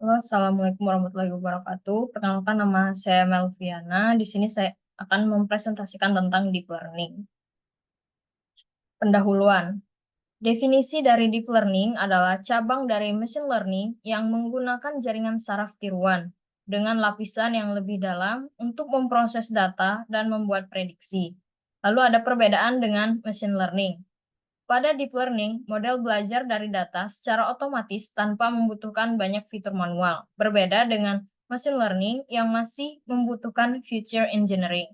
Halo, assalamualaikum warahmatullahi wabarakatuh. Perkenalkan nama saya Melviana. Di sini saya akan mempresentasikan tentang deep learning. Pendahuluan. Definisi dari deep learning adalah cabang dari machine learning yang menggunakan jaringan saraf tiruan dengan lapisan yang lebih dalam untuk memproses data dan membuat prediksi. Lalu ada perbedaan dengan machine learning. Pada deep learning, model belajar dari data secara otomatis tanpa membutuhkan banyak fitur manual, berbeda dengan machine learning yang masih membutuhkan feature engineering.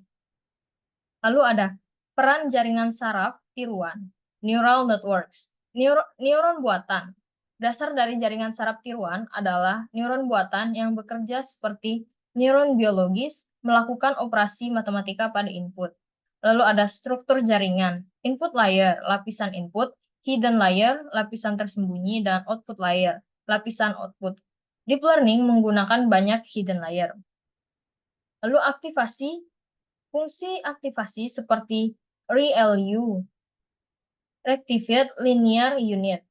Lalu ada peran jaringan saraf tiruan, neural networks, neuron buatan. Dasar dari jaringan saraf tiruan adalah neuron buatan yang bekerja seperti neuron biologis melakukan operasi matematika pada input. Lalu ada struktur jaringan, input layer, lapisan input, hidden layer, lapisan tersembunyi, dan output layer, lapisan output. Deep learning menggunakan banyak hidden layer. Lalu fungsi aktivasi seperti ReLU, Rectified Linear Unit,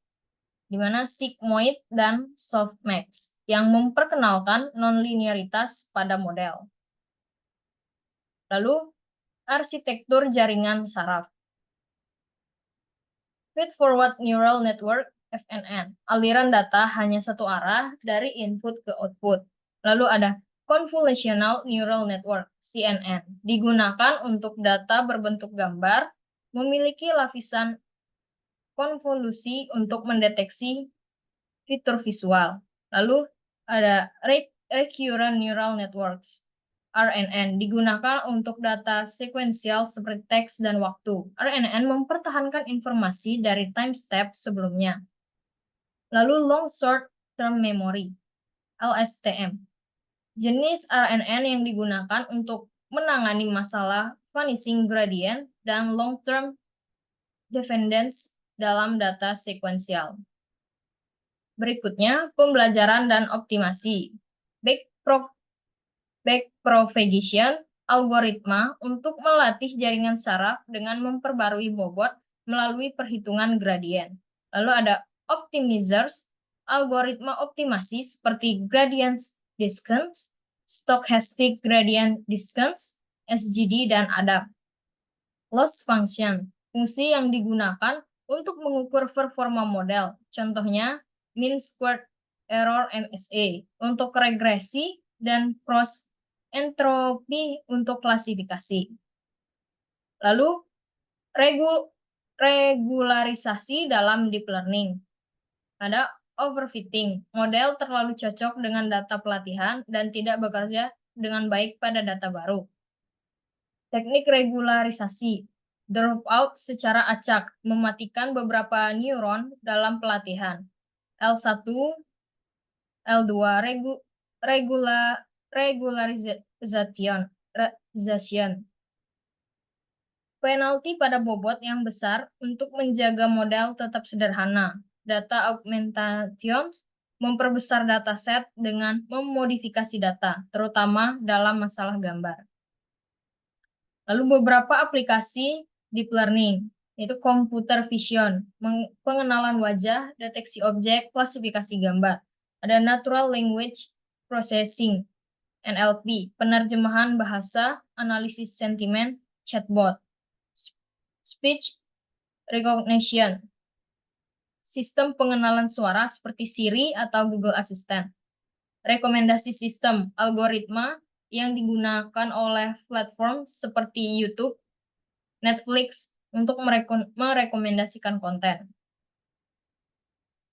di mana sigmoid dan softmax, yang memperkenalkan nonlinearitas pada model. Lalu, arsitektur jaringan saraf. Feed-forward neural network, FNN. Aliran data hanya satu arah dari input ke output. Lalu ada convolutional neural network, CNN. Digunakan untuk data berbentuk gambar, memiliki lapisan konvolusi untuk mendeteksi fitur visual. Lalu ada recurrent neural networks, RNN, digunakan untuk data sekuensial seperti teks dan waktu. RNN mempertahankan informasi dari time step sebelumnya. Lalu long short term memory, LSTM. Jenis RNN yang digunakan untuk menangani masalah vanishing gradient dan long term dependence dalam data sekuensial. Berikutnya, pembelajaran dan optimasi. Backpropagation, algoritma untuk melatih jaringan saraf dengan memperbarui bobot melalui perhitungan gradien. Lalu ada optimizers, algoritma optimasi seperti gradient descent, stochastic gradient descent, SGD, dan ADAP. Loss function, fungsi yang digunakan untuk mengukur performa model. Contohnya, mean squared error MSE untuk regresi dan cross entropi untuk klasifikasi. Lalu, regularisasi dalam deep learning. Ada overfitting, model terlalu cocok dengan data pelatihan dan tidak bekerja dengan baik pada data baru. Teknik regularisasi, dropout secara acak, mematikan beberapa neuron dalam pelatihan. L1, L2, regularization. Penalti pada bobot yang besar untuk menjaga model tetap sederhana. Data augmentation memperbesar dataset dengan memodifikasi data, terutama dalam masalah gambar. Lalu beberapa aplikasi deep learning, yaitu computer vision, pengenalan wajah, deteksi objek, klasifikasi gambar. Ada natural language processing, NLP, penerjemahan bahasa, analisis sentimen, chatbot. Speech recognition, sistem pengenalan suara seperti Siri atau Google Assistant. Rekomendasi sistem, algoritma yang digunakan oleh platform seperti YouTube, Netflix untuk merekomendasikan konten.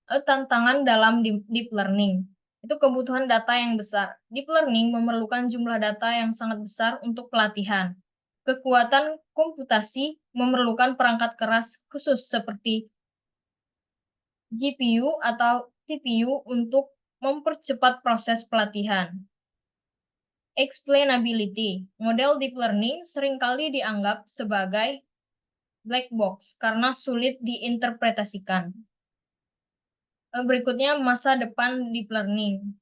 Tantangan dalam deep learning, itu kebutuhan data yang besar. Deep learning memerlukan jumlah data yang sangat besar untuk pelatihan. Kekuatan komputasi memerlukan perangkat keras khusus seperti GPU atau TPU untuk mempercepat proses pelatihan. Explainability, model deep learning seringkali dianggap sebagai black box karena sulit diinterpretasikan. Berikutnya, masa depan deep learning.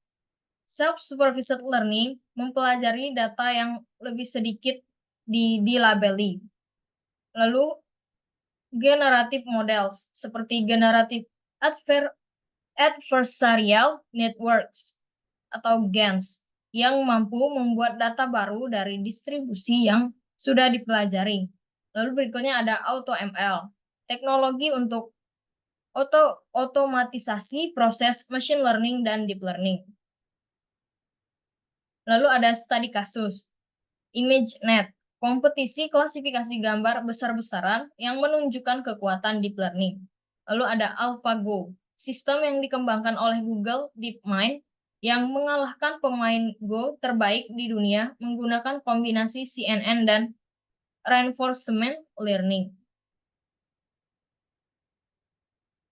Self-supervised learning mempelajari data yang lebih sedikit dilabeli. Lalu, generative models seperti generative adversarial networks atau GANs yang mampu membuat data baru dari distribusi yang sudah dipelajari. Lalu berikutnya ada AutoML, teknologi untuk otomatisasi proses machine learning dan deep learning. Lalu ada studi kasus, ImageNet, kompetisi klasifikasi gambar besar-besaran yang menunjukkan kekuatan deep learning. Lalu ada AlphaGo, sistem yang dikembangkan oleh Google DeepMind yang mengalahkan pemain Go terbaik di dunia menggunakan kombinasi CNN dan reinforcement learning.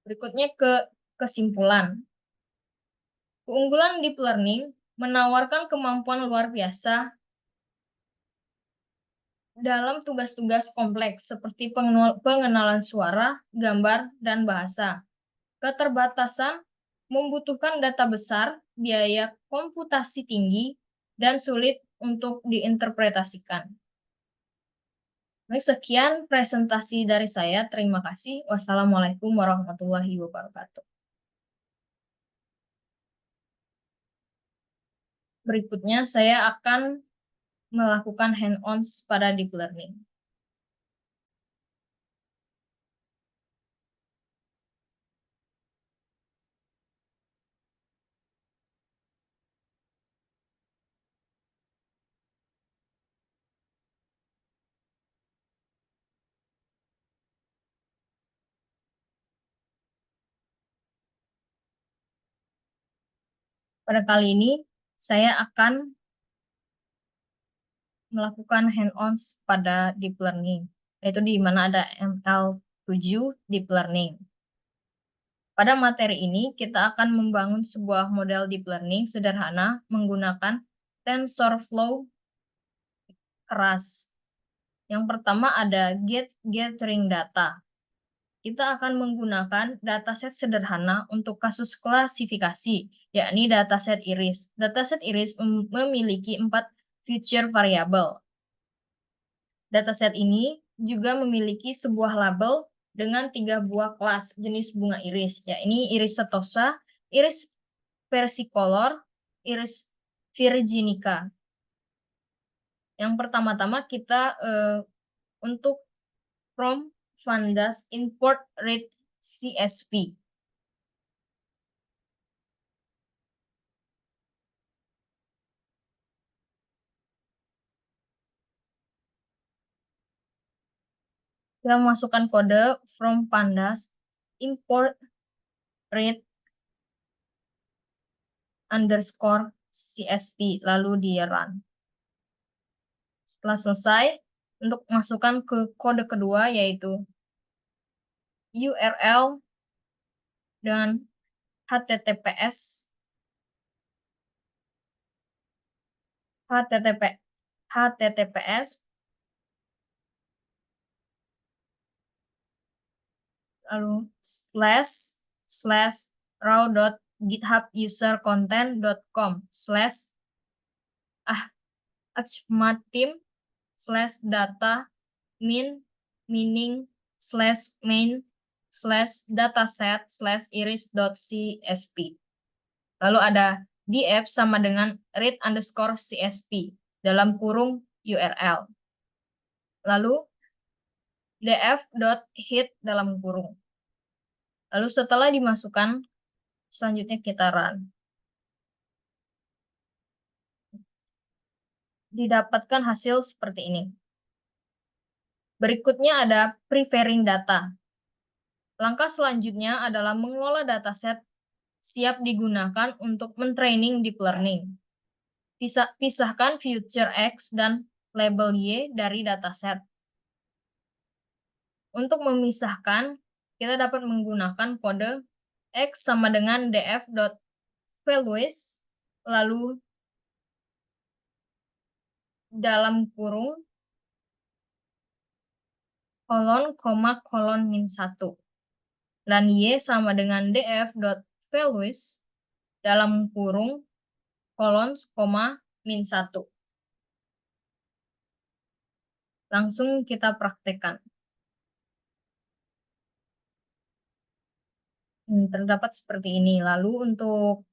Berikutnya kesimpulan. Keunggulan deep learning menawarkan kemampuan luar biasa dalam tugas-tugas kompleks seperti pengenalan suara, gambar, dan bahasa. Keterbatasan membutuhkan data besar, biaya komputasi tinggi, dan sulit untuk diinterpretasikan. Baik, sekian presentasi dari saya. Terima kasih. Wassalamualaikum warahmatullahi wabarakatuh. Berikutnya saya akan melakukan hand-on pada deep learning. Pada kali ini, saya akan melakukan hand-on pada deep learning, yaitu di mana ada ML7 deep learning. Pada materi ini, kita akan membangun sebuah model deep learning sederhana menggunakan TensorFlow keras. Yang pertama ada gathering data. Kita akan menggunakan dataset sederhana untuk kasus klasifikasi, yakni dataset iris. Dataset iris memiliki 4 feature variabel. Dataset ini juga memiliki sebuah label dengan 3 buah kelas jenis bunga iris, yakni iris setosa, iris versicolor, iris virginica. Yang pertama-tama kita untuk from Pandas import read CSV. Kita masukkan kode from Pandas import read underscore CSV lalu di run. Setelah selesai, untuk masukkan ke kode kedua yaitu URL dan HTTPS lalu raw.github-content.com/ahmatim/data min/dataset/iris.csv. Lalu ada df sama dengan read underscore csv dalam kurung URL. Lalu df.hit dalam kurung. Lalu setelah dimasukkan, selanjutnya kita run. Didapatkan hasil seperti ini. Berikutnya ada preparing data. Langkah selanjutnya adalah mengelola dataset siap digunakan untuk mentraining deep learning. Pisahkan feature X dan label Y dari dataset. Untuk memisahkan, kita dapat menggunakan kode X sama dengan df.values, lalu dalam kurung kolon, -1. Dan Y sama dengan df.values dalam kurung kolon, -1. Langsung kita praktekkan. Terdapat seperti ini. Lalu untuk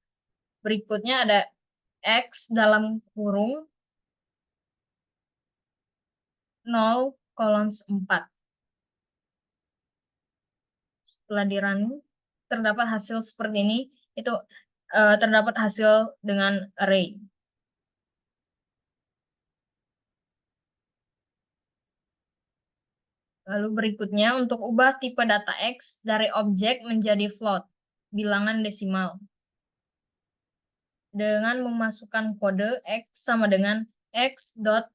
berikutnya ada X dalam kurung 0:4. Setelah di-running, terdapat hasil seperti ini, itu terdapat hasil dengan array. Lalu berikutnya, untuk ubah tipe data X dari objek menjadi float, bilangan desimal, dengan memasukkan kode X sama dengan x.astype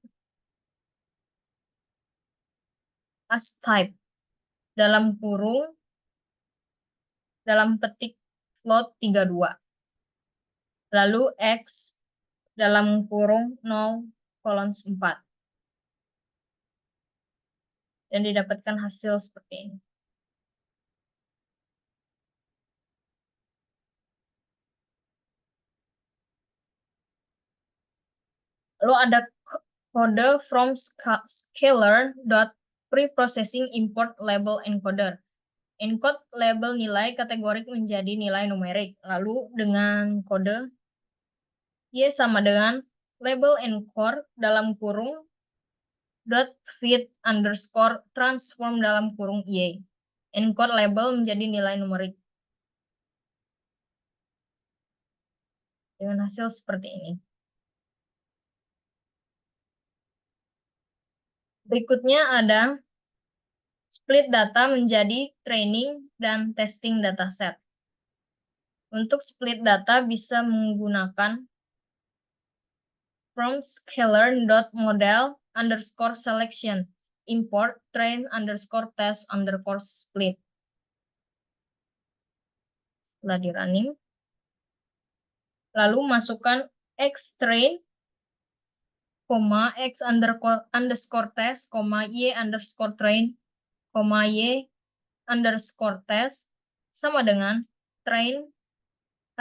dalam kurung dalam petik float 32. Lalu X dalam kurung 0:4. Dan didapatkan hasil seperti ini. Lalu ada kode from scalar dot preprocessing import label encoder. Encode label nilai kategorik menjadi nilai numerik. Lalu dengan kode Y sama dengan label encode dalam kurung dot fit underscore transform dalam kurung Y. Encode label menjadi nilai numerik. Dengan hasil seperti ini. Berikutnya ada split data menjadi training dan testing dataset. Untuk split data bisa menggunakan from scalar dot model underscore selection import train underscore test underscore split. Setelah di running, lalu masukkan x train, x underscore test, y underscore train, y underscore test sama dengan train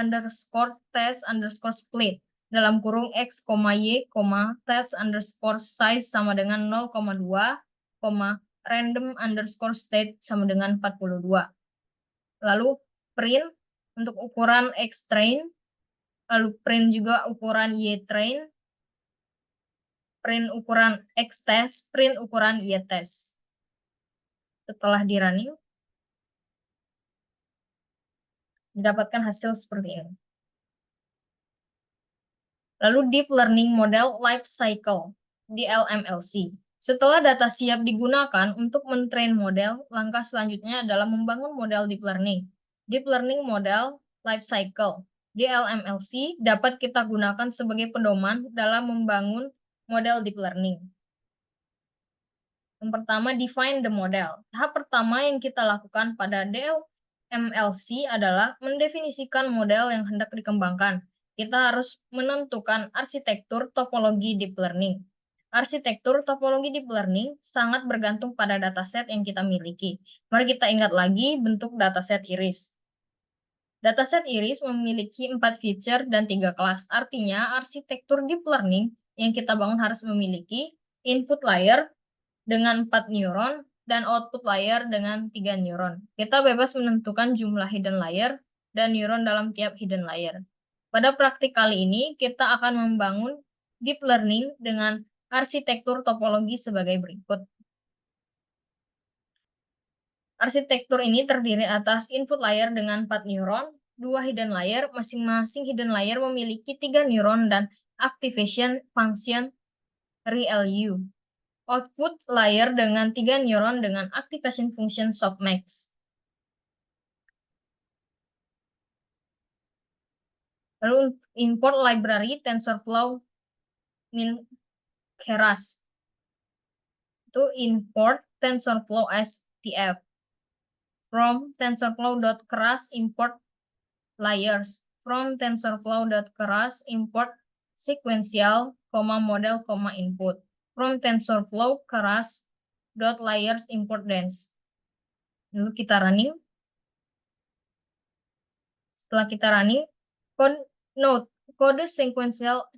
underscore test underscore split dalam kurung x, y, test underscore size sama dengan 0,2, random underscore state sama dengan 42. Lalu print untuk ukuran x train, lalu print juga ukuran y train, print ukuran x test, print ukuran y test. Setelah di running, didapatkan hasil seperti ini. Lalu Deep Learning Model Life Cycle, DLMLC. Setelah data siap digunakan untuk mentrain model, langkah selanjutnya adalah membangun model deep learning. Deep Learning Model Life Cycle, DLMLC, dapat kita gunakan sebagai pedoman dalam membangun model deep learning. Yang pertama, define the model. Tahap pertama yang kita lakukan pada DLMLC adalah mendefinisikan model yang hendak dikembangkan. Kita harus menentukan arsitektur topologi deep learning. Arsitektur topologi deep learning sangat bergantung pada dataset yang kita miliki. Mari kita ingat lagi bentuk dataset iris. Dataset iris memiliki 4 feature dan 3 kelas. Artinya, arsitektur deep learning yang kita bangun harus memiliki input layer dengan 4 neuron dan output layer dengan 3 neuron. Kita bebas menentukan jumlah hidden layer dan neuron dalam tiap hidden layer. Pada praktik kali ini, kita akan membangun deep learning dengan arsitektur topologi sebagai berikut. Arsitektur ini terdiri atas input layer dengan 4 neuron, 2 hidden layer, masing-masing hidden layer memiliki 3 neuron dan activation function ReLU. Output layer dengan 3 neuron dengan activation function softmax. Lalu import library TensorFlow Keras. Itu import TensorFlow STF. From TensorFlow.keras import layers. From TensorFlow.keras import sequential, model, input. From TensorFlow keras layers import dense. Lalu kita running. Setelah kita running, kode sequential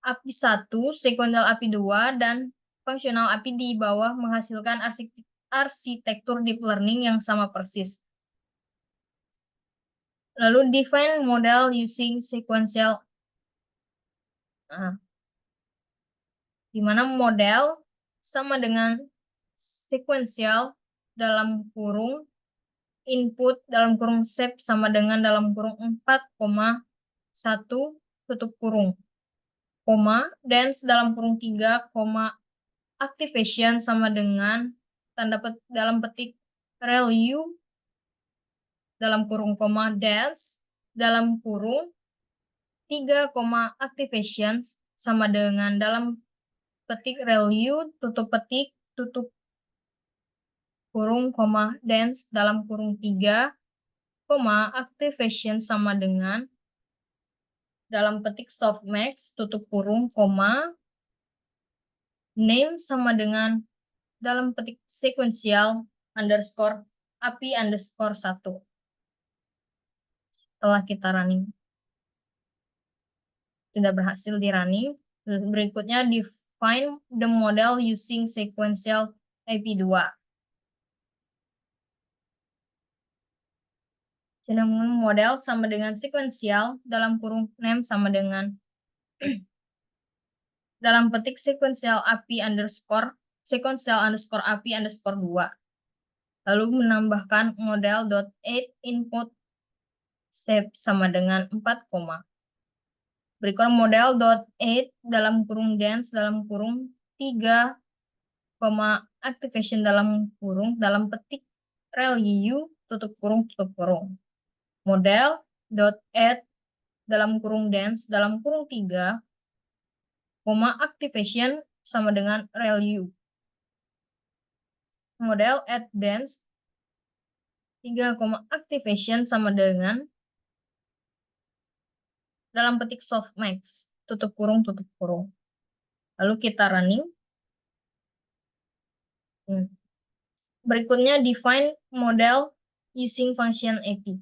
API 1, sequential API 2, dan fungsional API di bawah menghasilkan arsitektur deep learning yang sama persis. Lalu define model using sequential Nah, di mana model sama dengan sequential dalam kurung input dalam kurung shape sama dengan dalam kurung 4,1 tutup kurung, koma, dance dalam kurung 3, koma, activation sama dengan dalam petik rel U dalam kurung koma dance dalam kurung 3, activation sama dengan dalam petik rel U tutup petik tutup kurung koma dance dalam kurung 3, activation sama dengan dalam petik softmax tutup kurung koma name sama dengan dalam petik sequential underscore API underscore 1. Setelah kita running tidak berhasil di running, berikutnya define the model using sequential IP2. Jadi model sama dengan sequential dalam kurung name sama dengan dalam petik sequential API underscore 2. Lalu menambahkan model.add input shape sama dengan 4, berikut model.add dalam kurung dance dalam kurung 3, activation dalam kurung dalam petik rel U tutup kurung model.add dalam kurung dance dalam kurung 3, activation sama dengan rel U model add dance 3, activation sama dengan dalam petik softmax tutup kurung. Lalu kita running. Berikutnya define model using function API.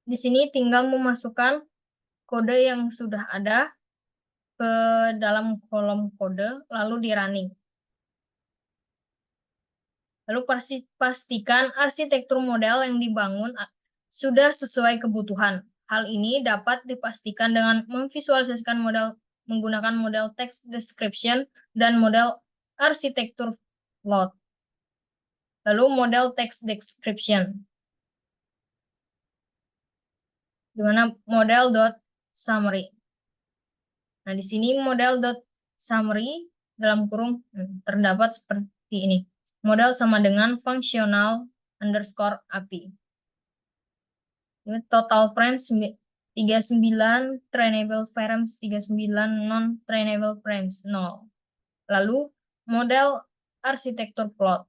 Di sini tinggal memasukkan kode yang sudah ada ke dalam kolom kode lalu di running. Lalu pastikan arsitektur model yang dibangun sudah sesuai kebutuhan. Hal ini dapat dipastikan dengan memvisualisasikan model menggunakan model text description dan model arsitektur float. Lalu model text description, di mana model.summary. Nah, di sini model.summary dalam kurung terdapat seperti ini. Model sama dengan functional underscore API. Ini total frames 39, trainable frames 39, non-trainable frames 0. Lalu model arsitektur plot.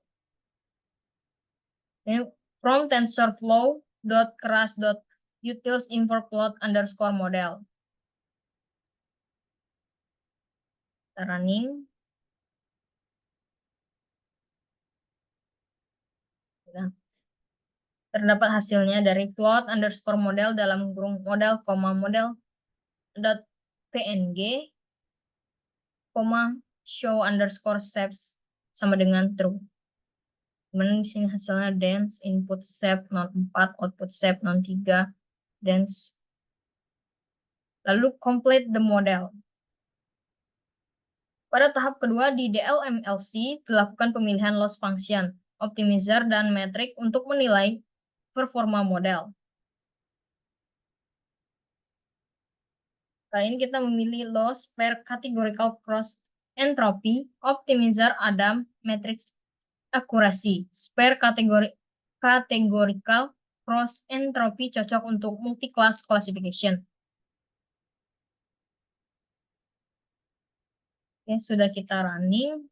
Ini from tensorflow.keras.utils import plot underscore model. Kita running. Nah, terdapat hasilnya dari plot underscore model dalam kurung model, model dot png, show underscore shapes sama dengan true. Kemudian di sini hasilnya dance, input shape non 4, output shape non 3, dance. Lalu complete the model. Pada tahap kedua di DLMLC dilakukan pemilihan loss function, optimizer, dan metrik untuk menilai performa model. Kali ini kita memilih loss per categorical cross entropy, optimizer, Adam, matrix akurasi, spare categorical cross entropy cocok untuk multi-class classification. Oke, sudah kita running.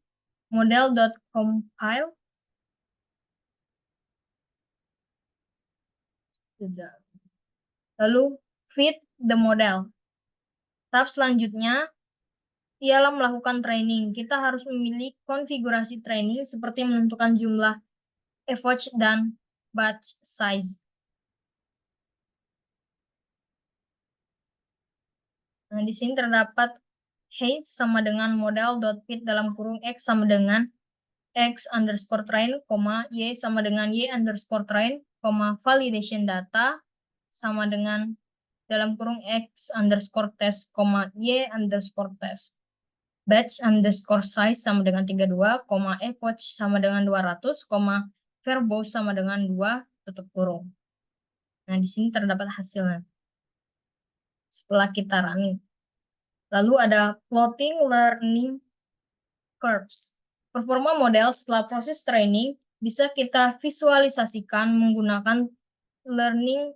Model.compile. Sudah. Lalu fit the model. Tahap selanjutnya ialah melakukan training. Kita harus memilih konfigurasi training seperti menentukan jumlah epoch dan batch size. Nah, di sini terdapat height sama dengan model.fit dalam kurung x sama dengan x underscore train, y sama dengan y underscore train, validation data sama dengan dalam kurung x underscore test, y underscore test. Batch underscore size sama dengan 32, epoch sama dengan 200, verbose sama dengan 2, tutup kurung. Nah, di sini terdapat hasilnya. Setelah kita running. Lalu ada plotting learning curves. Performa model setelah proses training bisa kita visualisasikan menggunakan learning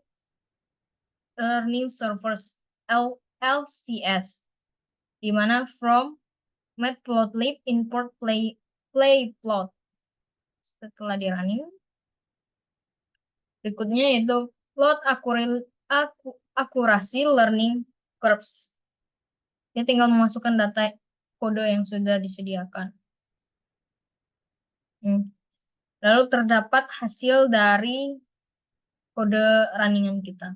servers LCS, di mana from matplotlib import playplot. Setelah di running, berikutnya yaitu plot akurasi learning curves. Ini tinggal memasukkan data kode yang sudah disediakan. Lalu terdapat hasil dari kode runningan kita.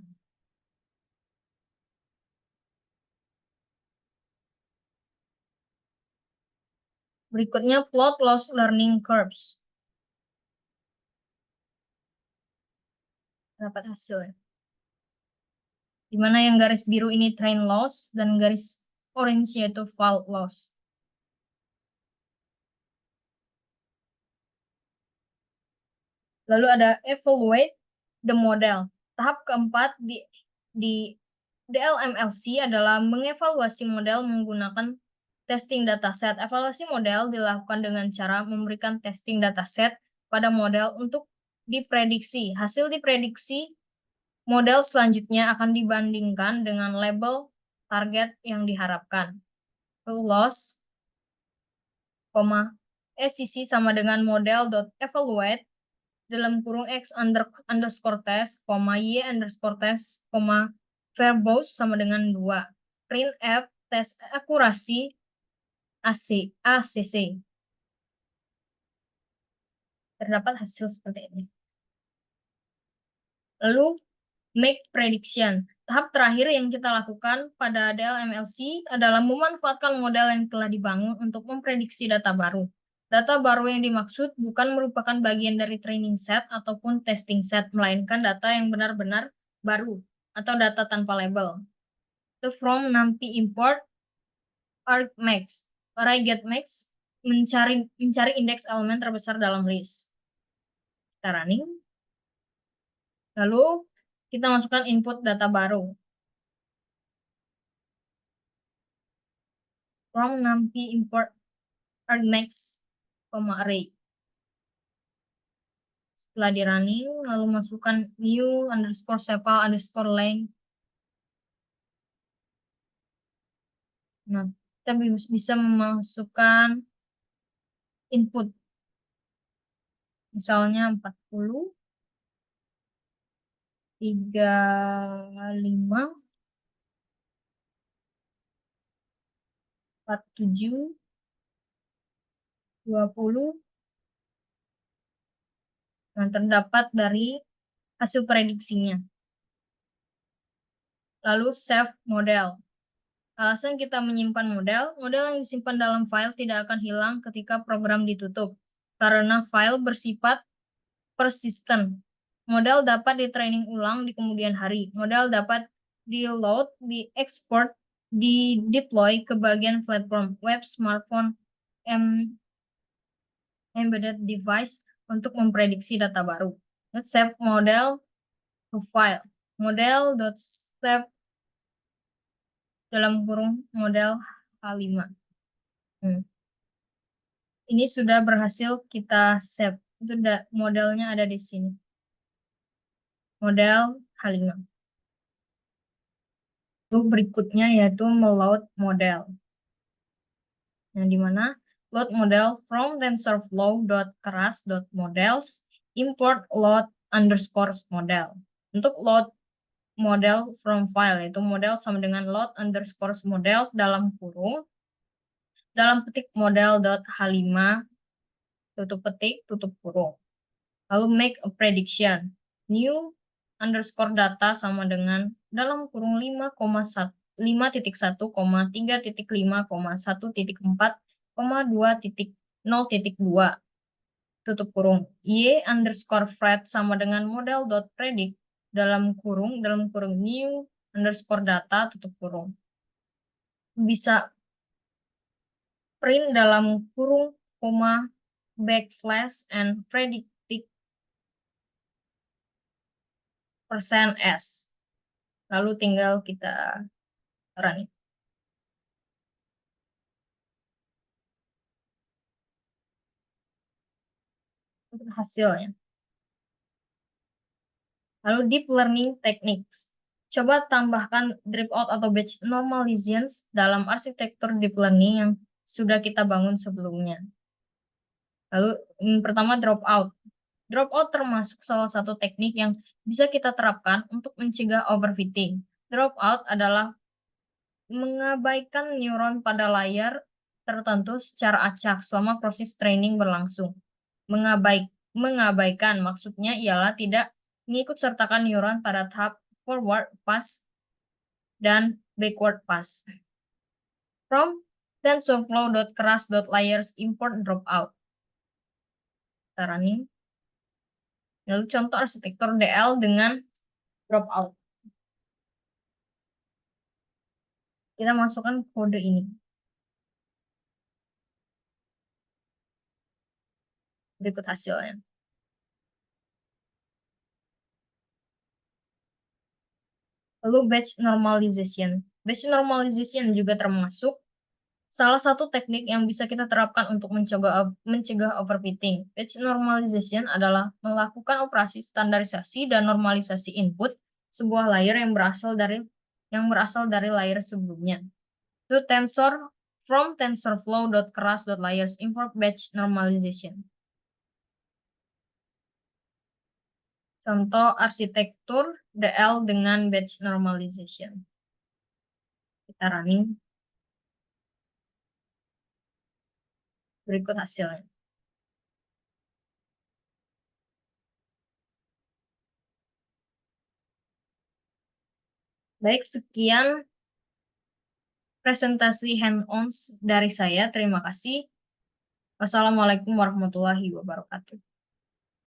Berikutnya plot loss learning curves. Terdapat hasilnya. Di mana yang garis biru ini train loss dan garis orange yaitu fault loss. Lalu ada evaluate the model. Tahap keempat di DLMLC adalah mengevaluasi model menggunakan testing dataset. Evaluasi model dilakukan dengan cara memberikan testing dataset pada model untuk diprediksi. Hasil diprediksi model selanjutnya akan dibandingkan dengan label target yang diharapkan. Loss, SCC sama dengan model.evaluate dalam kurung x underscore test, y underscore test, verbose sama dengan 2. Printf tes akurasi ACC. Terdapat hasil seperti ini. Lalu make prediction. Tahap terakhir yang kita lakukan pada DLMLC adalah memanfaatkan model yang telah dibangun untuk memprediksi data baru. Data baru yang dimaksud bukan merupakan bagian dari training set ataupun testing set, melainkan data yang benar-benar baru atau data tanpa label. So from NumPy import argmax, getmax mencari indeks elemen terbesar dalam list. Kita running. Lalu kita masukkan input data baru. From NumPy import argmax, array. Setelah di running, lalu masukkan new underscore sepal underscore length. Nah, kita bisa memasukkan input. Misalnya 40, 35, 47, 20. Nah, terdapat dari hasil prediksinya. Lalu save model. Alasan kita menyimpan model yang disimpan dalam file tidak akan hilang ketika program ditutup, karena file bersifat persisten. Model dapat di-training ulang di kemudian hari. Model dapat di-load, di-export, di-deploy ke bagian platform, web, smartphone, embedded device untuk memprediksi data baru. Let's save model to file. Model.save dalam kurung model H5. Ini sudah berhasil kita save. Itu modelnya ada di sini. Model H5. Lalu berikutnya yaitu meload model. Nah, di mana load model from tensorflow.keras.models import load underscore model. Untuk load model from file, yaitu model sama dengan load underscore model dalam kurung, dalam petik model.h5, tutup petik, tutup kurung. Lalu make a prediction. New underscore data sama dengan dalam kurung 5,1, 5.1.3.5,1.4,2.0.2 tutup kurung. Y underscore fret sama dengan model.predict dalam kurung new underscore data tutup kurung. Bisa print dalam kurung, koma, backslash, and predicted persen %s. Lalu tinggal kita running. Hasilnya. Lalu deep learning techniques. Coba tambahkan dropout atau batch normalizations dalam arsitektur deep learning yang sudah kita bangun sebelumnya. Lalu pertama dropout. Dropout termasuk salah satu teknik yang bisa kita terapkan untuk mencegah overfitting. Dropout adalah mengabaikan neuron pada layar tertentu secara acak selama proses training berlangsung. Mengabaikan maksudnya ialah tidak mengikut sertakan neuron pada tahap forward pass dan backward pass. From tensorflow.keras.layers import dropout. Kita running. Lalu contoh arsitektur DL dengan dropout. Kita masukkan kode ini. Berikut hasilnya. Lalu batch normalization. Batch normalization juga termasuk salah satu teknik yang bisa kita terapkan untuk mencegah overfitting. Batch normalization adalah melakukan operasi standarisasi dan normalisasi input sebuah layer yang berasal dari layer sebelumnya. Itu from tensorflow.keras.layers import batch normalization. Contoh arsitektur DL dengan batch normalization. Kita running. Berikut hasilnya. Baik, sekian presentasi hands-on dari saya. Terima kasih. Wassalamualaikum warahmatullahi wabarakatuh.